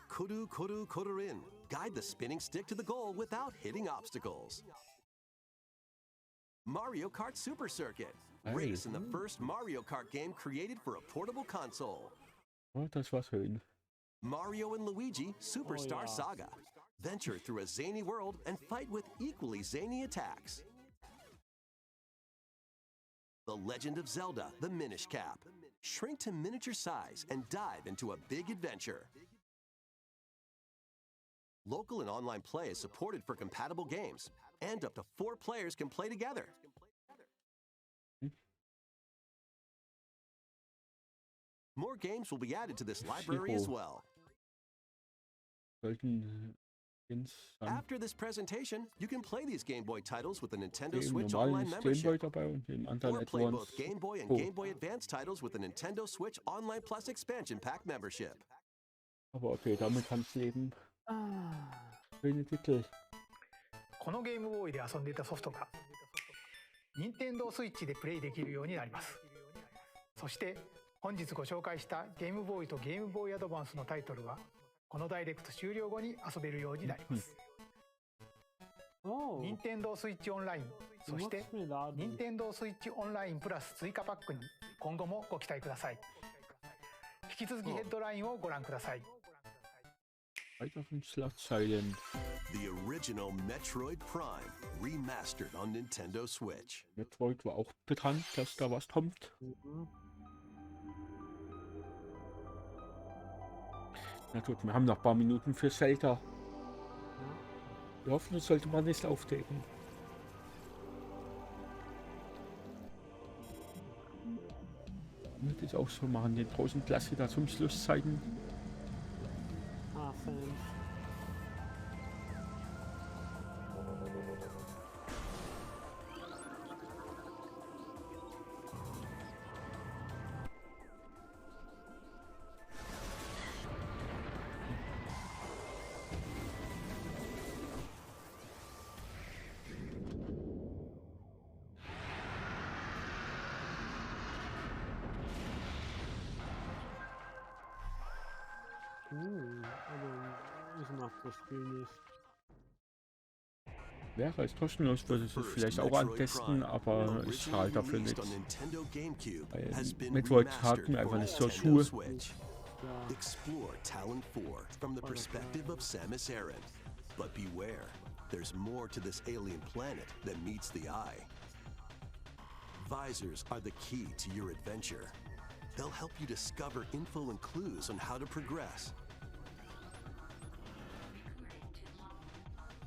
Koru Koru Korurin. Guide the spinning stick to the goal without hitting obstacles. Mario Kart Super Circuit. Race in the first Mario Kart game created for a portable console.
Oh, das war schön.
Mario and Luigi Superstar Saga. Venture through a zany world and fight with equally zany attacks. The Legend of Zelda, The Minish Cap. Shrink to miniature size and dive into a big adventure. Local and online play is supported for compatible games, and up to 4 players can play together. More games will be added to this library as well. After this presentation, you can play these Game Boy titles with the Nintendo Switch Online membership. Or play both Game Boy and Game Boy Advance titles with the Nintendo Switch Online Plus Expansion Pack membership.
Aber okay, damit kannst du leben. Schöne Titel.
このゲームボーイで遊んでいたソフトが任天堂スイッチでプレイできるようになります。そして本日ご紹介したゲームボーイとゲームボーイアドバンスのタイトルはこのダイレクト終了後に遊べるようになります。任天堂スイッチオンライン、そして任天堂スイッチオンラインプラス追加パックに今後もご期待ください。引き続きヘッドラインをご覧ください。
Weiteren Schlagzeilen.
The original Metroid Prime remastered on Nintendo Switch.
Metroid war auch bekannt, dass da was kommt. Na gut, wir haben noch ein paar Minuten für Zelda. Wir hoffen, das sollte man nicht aufdecken. Würde ich auch so machen, den großen Klassiker zum Schluss zeigen.
Ah, Fan. Aber ich mag das Spiel nicht.
Wäre es kostenlos, würde ich es vielleicht auch antesten, aber ich halte dafür nichts. Weil Metroid hat mir einfach nicht so Schuhe.
Explore Talon 4 from the perspective of Samus Aran. But beware, there's more to this alien planet than meets the eye. Visors are the key to your adventure. They'll help you discover info and clues on how to progress.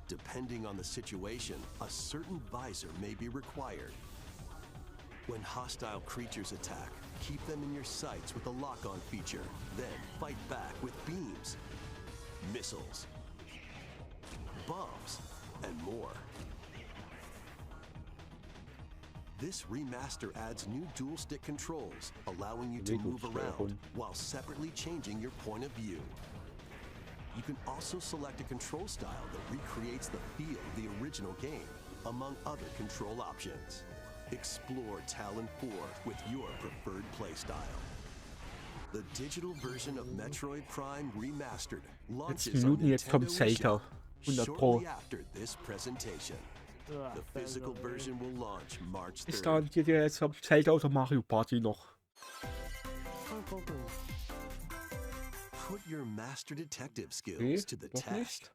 Depending on the situation, a certain visor may be required. When hostile creatures attack, keep them in your sights with the lock-on feature. Then fight back with beams, missiles, bombs, and more. This remaster adds new dual-stick controls, allowing you to move around while separately changing your point of view. You can also select a control style that recreates the feel of the original game, among other control options. Explore Talon 4 with your preferred playstyle. The digital version of Metroid Prime Remastered launches on Nintendo Zelda shortly after this presentation. The physical version will launch March 3rd.
Ist da jetzt Zelda oder Mario Party noch?
Put your master detective skills to the test.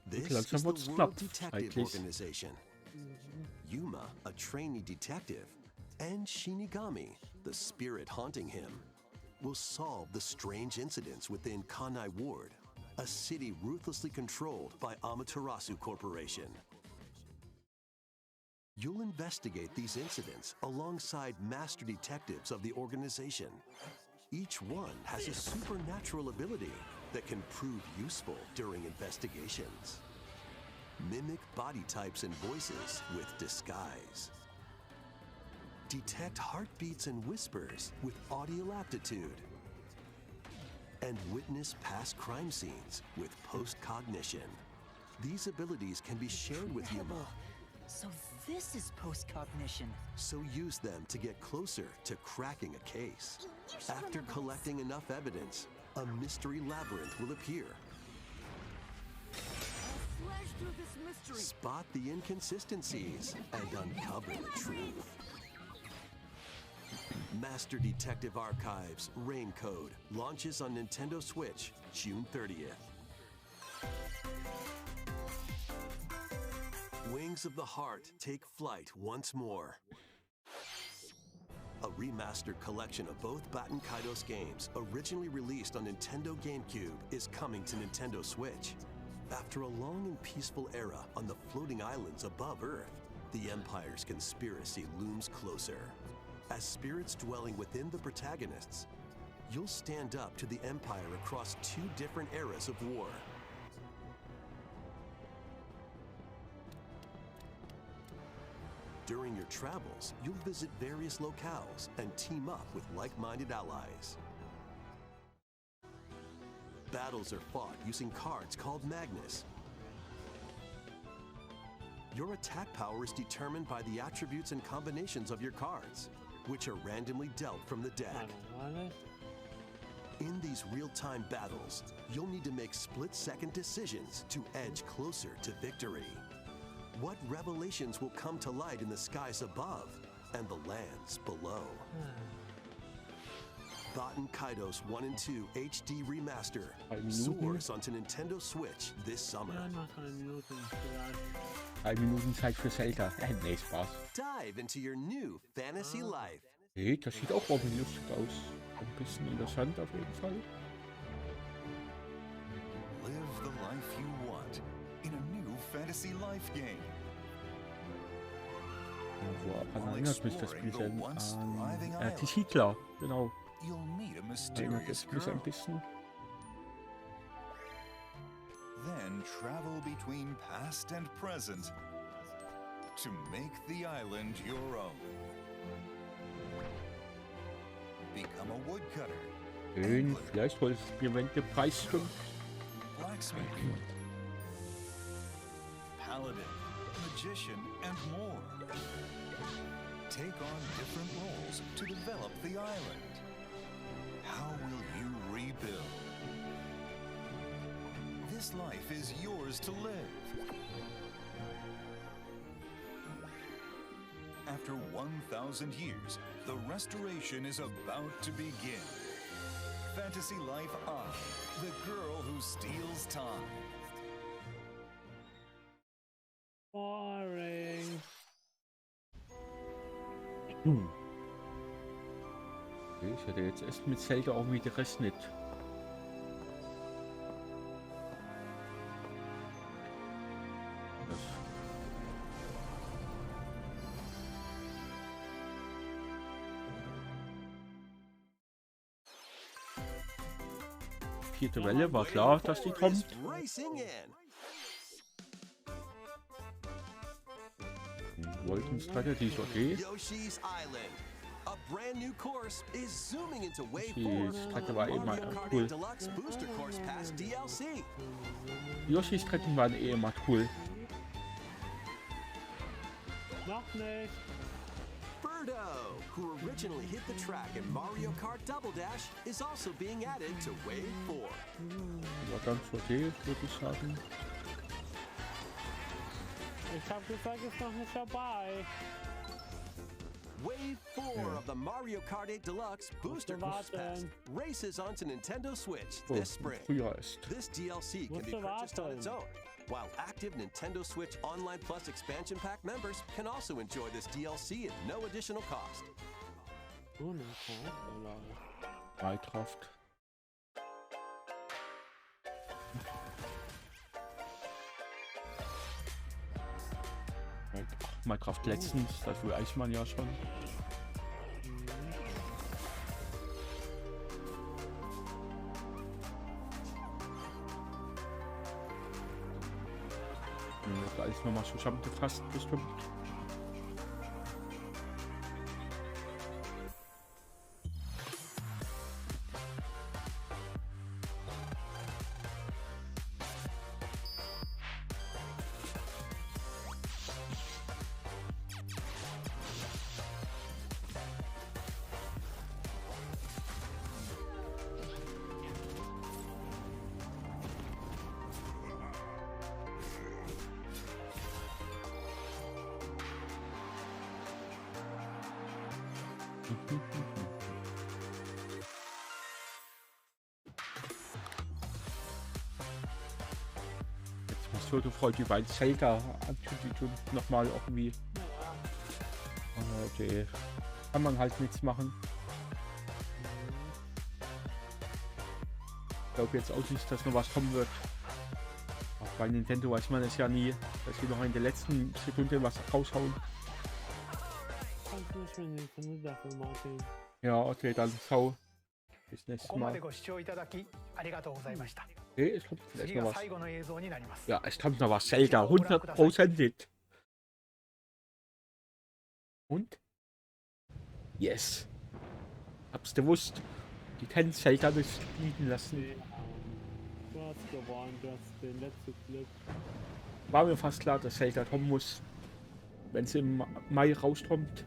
This
Langsam
is the
wird's
World
knapp,
Detective
eigentlich.
Organization. Yuma, a trainee detective, and Shinigami, the spirit haunting him, will solve the strange incidents within Kanai Ward, a city ruthlessly controlled by Amaterasu Corporation. You'll investigate these incidents alongside master detectives of the organization. Each one has a supernatural ability that can prove useful during investigations. Mimic body types and voices with disguise. Detect heartbeats and whispers with audio aptitude. And witness past crime scenes with post-cognition. These abilities can be shared with Yuma.
So this is post-cognition.
So use them to get closer to cracking a case. After collecting enough evidence, a mystery labyrinth will appear.
Slash through this mystery.
Spot the inconsistencies and uncover the truth. Master Detective Archives Rain Code launches on Nintendo Switch June 30th. Wings of the Heart take flight once more. A remastered collection of both Baten Kaitos games, originally released on Nintendo GameCube, is coming to Nintendo Switch. After a long and peaceful era on the floating islands above Earth, the Empire's conspiracy looms closer. As spirits dwelling within the protagonists, you'll stand up to the Empire across two different eras of war. During your travels, you'll visit various locales and team up with like-minded allies. Battles are fought using cards called Magnus. Your attack power is determined by the attributes and combinations of your cards, which are randomly dealt from the deck. In these real-time battles, you'll need to make split-second decisions to edge closer to victory. What revelations will come to light in the skies above and the lands below? Baten Kaidos 1 and 2 HD Remaster
Minuten.
soars onto Nintendo Switch this summer.
Ja, nach 3 Minuten vielleicht.
3 Minuten Zeit für Zelda. Nee, Spaß.
Dive into your new fantasy life.
Hey, das sieht auch irgendwie lustig aus. Ein bisschen interessant auf jeden Fall.
Live the life you want in a new fantasy life game.
Woran erinnert mich das Spiel denn an die Siedler? Genau. Erinnert es mich ein bisschen.
Then travel between past and present to make the island your own. Become a woodcutter.
Schön, vielleicht holt es mir, wenn der Preis stimmt.
Blacksmith, paladin, magician, and more. Take on different roles to develop the island. How will you rebuild? This life is yours to live. After 1,000 years, the restoration is about to begin. Fantasy Life I, the girl who steals time.
Boring.
Okay, ich hätte jetzt erst mit Zelda auch wieder gerechnet. Vierte Welle war klar, dass die kommt. Wolkenstrategie ist okay. Die Strecke war immer cool. Yoshis Strecken waren eh immer cool.
Noch nicht.
Birdo, who originally hit the track in Mario Kart Double Dash, is also being added to Wave 4.
War ganz okay, würde ich sagen.
Ich hab gesagt, ist noch nicht dabei.
Wave 4 of the Mario Kart 8 Deluxe Booster Course Pass races onto Nintendo Switch this spring. This DLC can be purchased on its own, while active Nintendo Switch Online Plus Expansion Pack members can also enjoy this DLC at no additional cost.
Minecraft. Minecraft letztens, das weiß man ja schon. Da ist nochmal zusammengefasst bestimmt. Jetzt muss so gefreut über ein Zelda ankündigen und nochmal irgendwie. Okay. Kann man halt nichts machen. Ich glaube jetzt auch nicht, dass noch was kommen wird. Auch bei Nintendo weiß man es ja nie, dass sie noch in der letzten Sekunde was raushauen. Ja, okay, dann ciao. Bis nächstes Mal. Okay, es kommt vielleicht noch was. Ja, es kommt noch was. Zelda, 100%. Und? Yes. Hab's gewusst. Die können Zelda nicht liegen lassen.
Du hast gewonnen, du hast den letzten Glück.
War mir fast klar, dass Zelda kommen muss. Wenn es im Mai rauskommt.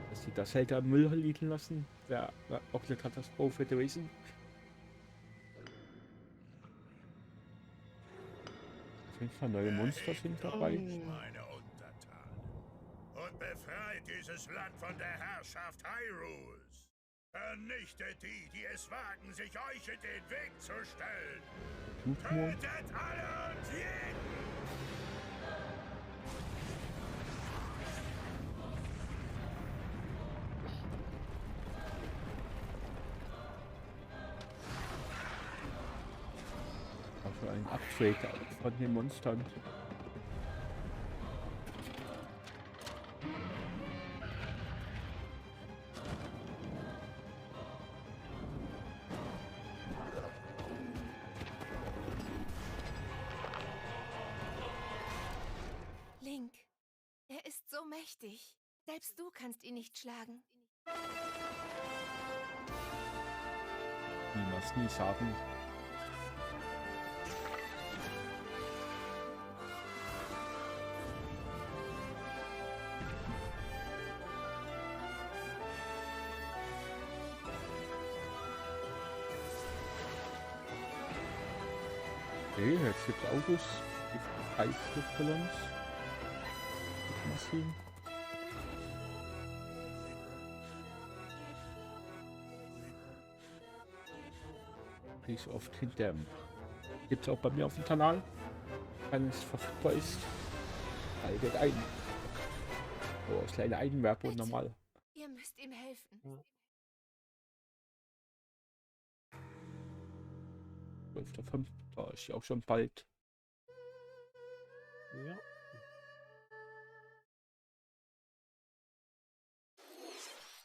Dass sie das Zelda im Müll liegen lassen. Wäre auch eine Katastrophe gewesen. Auf jeden Fall neue Monster sind dabei.
und befreit dieses Land von der Herrschaft Hyrules. Vernichtet die, die es wagen, sich euch in den Weg zu stellen. Tötet alle und jeden!
Also ein Upgrade von den Monstern.
Link, er ist so mächtig. Selbst du kannst ihn nicht schlagen.
Niemals nie sagen. Okay, jetzt gibt es Autos, die Eisluftballons, Maschinen. Please oft hinterm. Gibt es auch bei mir auf dem Kanal. Wenn es verfügbar ist, haltet ein. Oh, das kleine Eigenwerbung normal.
Ihr müsst ihm helfen.
Ja.
12.05. Da ist ja auch schon bald.
Ja.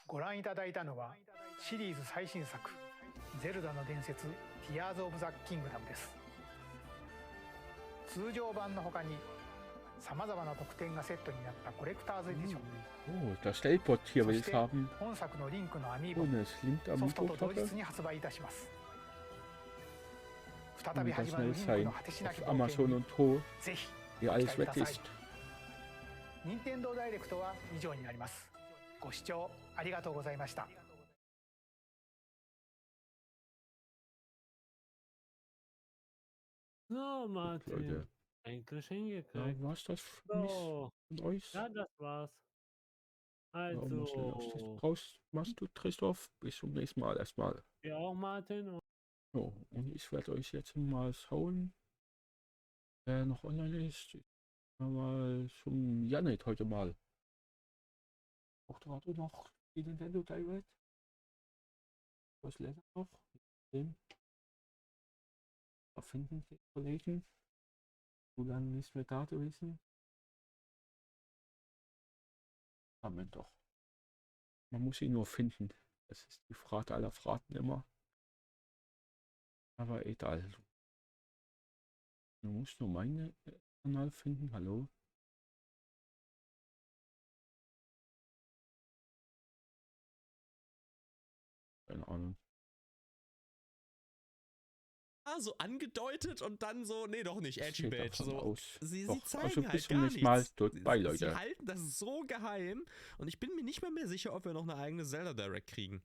ご覧いただいたのはシリーズ最新作ゼルダの伝説ティアーズ・オブ・ザ・キングダムです。通常版の他にさまざまな特典がセットになったコレクターズエディション、
Oh, das Teleport hier will ich haben.
本作のリンクのアミーボ
Ohne es Link
ソフト
Amiibo
と同
hatte.
日に発売いたします。再
Und
び
das
始まる
schnell
リンク
sein
の果てしなき
auf
冒険
Amazon
に
und Co.
ぜひ
Wie
ご期
alles
待くだ
weg
さい。
ist.
任天堂ダイレクトは以上になります。ご視聴ありがとうございました。
So, Martin.
Leute.
Endlich hingekriegt.
Ja, war's das für mich
So.
und euch?
Ja, das war's.
Ja, mal schnell aus das
Also.
raus. Machst du, Christoph? Bis zum nächsten Mal erstmal.
Ja, auch Martin.
So, und ich werde euch jetzt mal schauen, wer noch online ist. Mal zum Janet heute mal. Auch gerade noch die Nintendo Direct. Was länger noch? Den erfinden die Kollegen. So lange nicht mehr da gewesen. Haben wir doch. Man muss ihn nur finden. Das ist die Frage aller Fragen immer. Aber egal. Du musst nur meinen Kanal finden. Hallo. Keine Ahnung.
So angedeutet und dann so, nee, doch nicht, Edgy
Steht
Badge.
davon
So.
aus.
Sie
Doch,
zeigen
also bis
halt
zum
gar
nächsten Mal.
nichts.
Bye,
Sie
Leute.
halten das so geheim und ich bin mir nicht mal mehr sicher, ob wir noch eine eigene Zelda Direct kriegen.